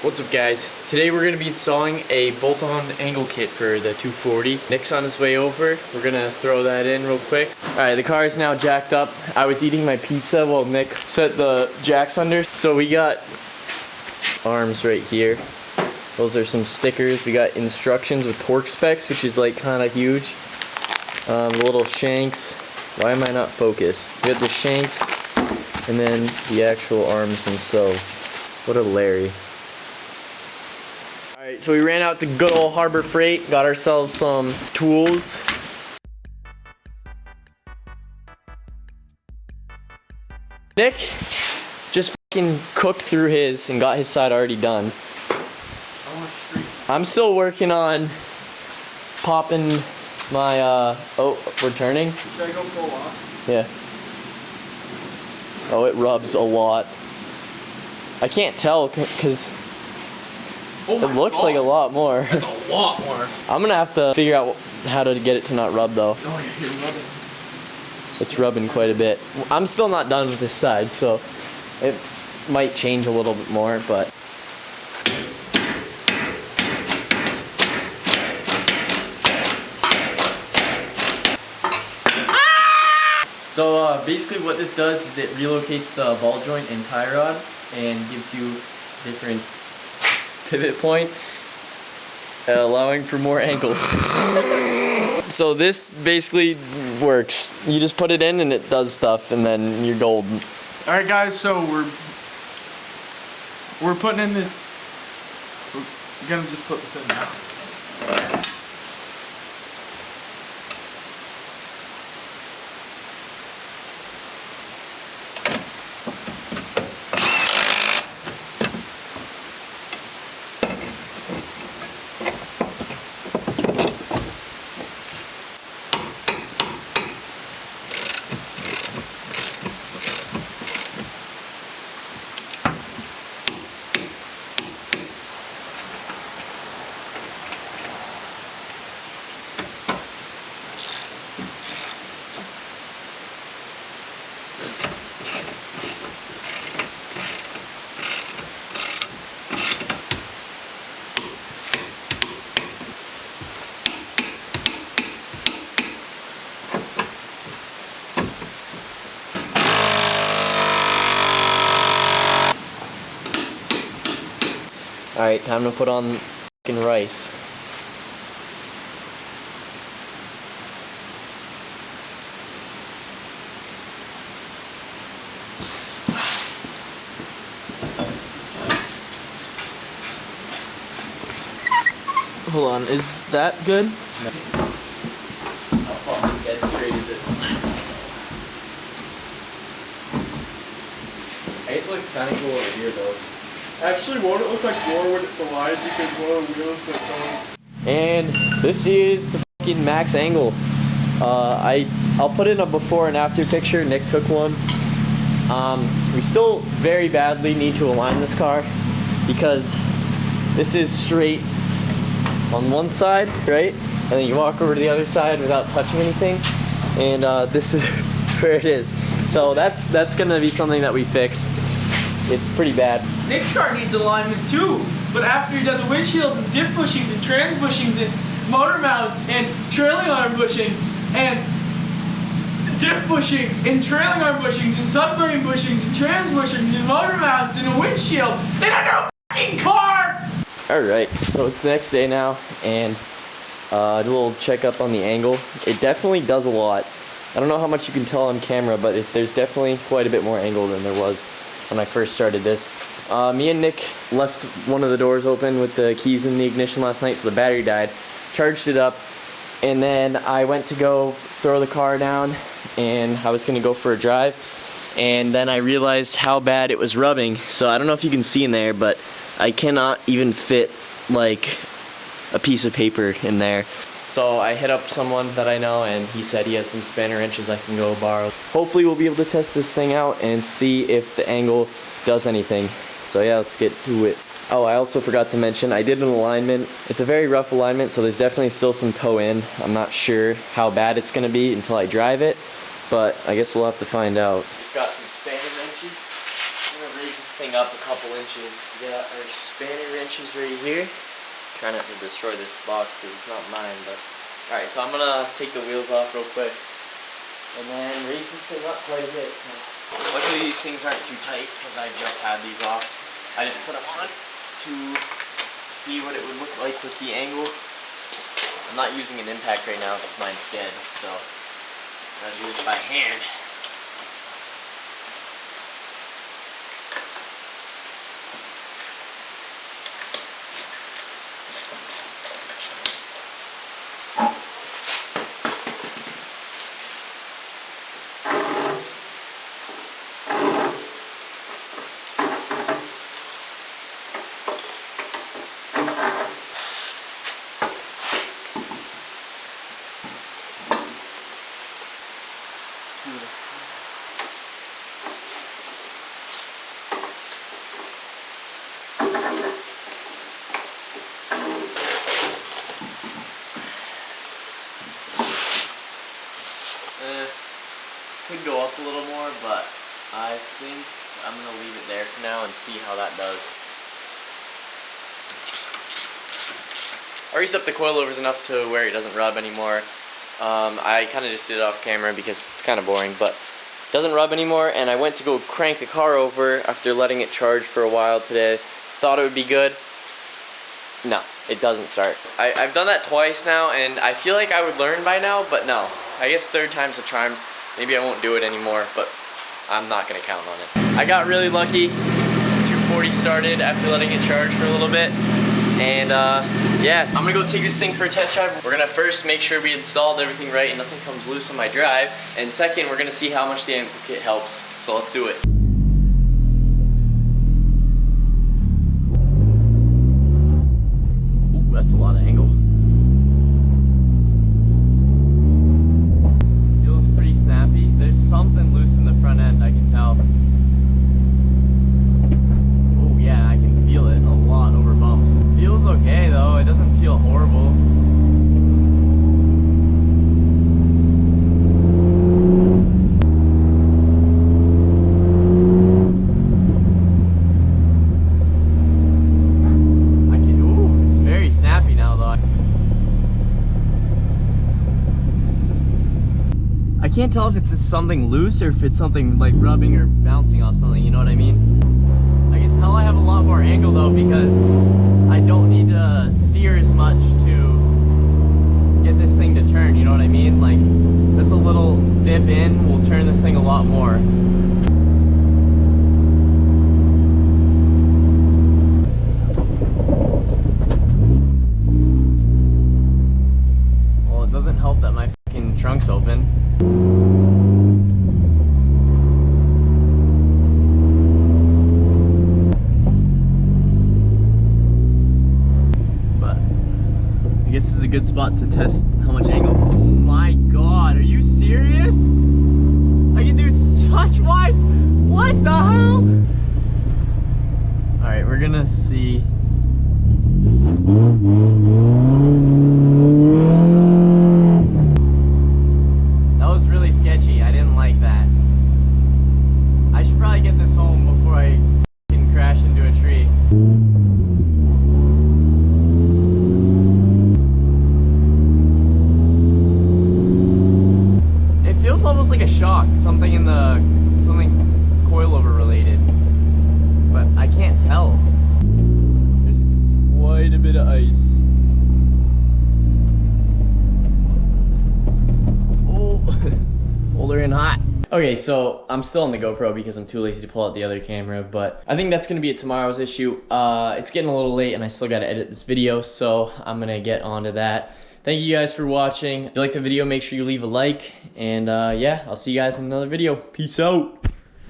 What's up guys? Today we're going to be installing a bolt-on angle kit for the 240. Nick's on his way over. We're going to throw that in real quick. Alright, the car is now jacked up. I was eating my pizza while Nick set the jacks under. So we got arms right here. Those are some stickers. We got instructions with torque specs, which is like kind of huge. The little shanks. Why am I not focused? We got the shanks and then the actual arms themselves. What a Larry. Alright, so we ran out to good old Harbor Freight, got ourselves some tools. Nick just fucking cooked through his and got his side already done. I'm still working on popping my, oh, we're turning? Should I go pull off? Yeah. Oh, it rubs a lot. I can't tell because it looks like a lot more. That's a lot more. I'm gonna have to figure out how to get it to not rub though. Oh, you're rubbing. It's rubbing quite a bit. I'm still not done with this side, so it might change a little bit more, but. So basically what this does is it relocates the ball joint and tie rod and gives you different pivot point, allowing for more angle. So this basically works. You just put it in and it does stuff and then you're golden. Alright guys, so we're putting in this, we're gonna just put this in now. Alright, time to put on fucking rice. Hold on, is that good? No. How fucking dead straight is it? I guess it looks kind of cool over here though. Actually, won't it look like more when it's alive because one of the wheels that's on? And this is the fucking max angle. I'll put in a before and after picture. Nick took one. We still very badly need to align this car because this is straight on one side, right? And then you walk over to the other side without touching anything. And this is where it is. So that's gonna be something that we fix. It's pretty bad. Nick's car needs alignment too, but after he does a windshield and diff bushings and trans bushings and motor mounts and trailing arm bushings and diff bushings and trailing arm bushings and subframe bushings and trans bushings and motor mounts and a windshield and a new fucking car! Alright, so it's the next day now and do a little checkup on the angle. It definitely does a lot. I don't know how much you can tell on camera, but there's definitely quite a bit more angle than there was when I first started this. Me and Nick left one of the doors open with the keys in the ignition last night, so the battery died. Charged it up, and then I went to go throw the car down, and I was gonna go for a drive, and then I realized how bad it was rubbing. So I don't know if you can see in there, but I cannot even fit like a piece of paper in there. So I hit up someone that I know and he said he has some spanner wrenches I can go borrow. Hopefully we'll be able to test this thing out and see if the angle does anything. So yeah, let's get to it. Oh, I also forgot to mention, I did an alignment. It's a very rough alignment, so there's definitely still some toe in. I'm not sure how bad it's gonna be until I drive it, but I guess we'll have to find out. Just got some spanner wrenches. I'm gonna raise this thing up a couple inches. We got our spanner wrenches right here. Try not to destroy this box because it's not mine, but alright, so I'm gonna take the wheels off real quick and then raise this thing up quite a bit. So luckily these things aren't too tight because I just had these off. I just put them on to see what it would look like with the angle. I'm not using an impact right now because mine's dead, so I'm gonna do this by hand. Could go up a little more, but I think I'm going to leave it there for now and see how that does. I greased up the coilovers enough to where it doesn't rub anymore. I kind of just did it off camera because it's kind of boring, but it doesn't rub anymore, and I went to go crank the car over after letting it charge for a while today. Thought it would be good. No, it doesn't start. I've done that twice now, and I feel like I would learn by now, but no. I guess third time's a charm. Maybe I won't do it anymore, but I'm not gonna count on it. I got really lucky. 240 started after letting it charge for a little bit. And yeah, I'm gonna go take this thing for a test drive. We're gonna first make sure we installed everything right and nothing comes loose on my drive. And second, we're gonna see how much the angle kit helps. So let's do it. Ooh, that's a lot of angle. There's something loose in the front end, I can tell. Oh yeah, I can feel it a lot over bumps. Feels okay though, it doesn't feel horrible. Ooh, it's very snappy now though. I can't tell if it's just something loose or if it's something like rubbing or bouncing off something, you know what I mean? I can tell I have a lot more angle though because I don't need to steer as much to get this thing to turn, you know what I mean? Like, just a little dip in will turn this thing a lot more. Well, it doesn't help that my fucking trunk's open. But I guess this is a good spot to test how much angle. Oh my god, are you serious? I can do such wide. What the hell? Alright, we're gonna see. Sketchy. I didn't like that. I should probably get this home before I can crash into a tree. It feels almost like a shock, something coilover related, but I can't tell. There's quite a bit of ice. Oh. Older and hot. Okay, so I'm still on the GoPro because I'm too lazy to pull out the other camera, but I think that's gonna be it tomorrow's issue. It's getting a little late and I still gotta edit this video, so I'm gonna get onto that. Thank you guys for watching. If you like the video, make sure you leave a like, and yeah, I'll see you guys in another video. Peace out.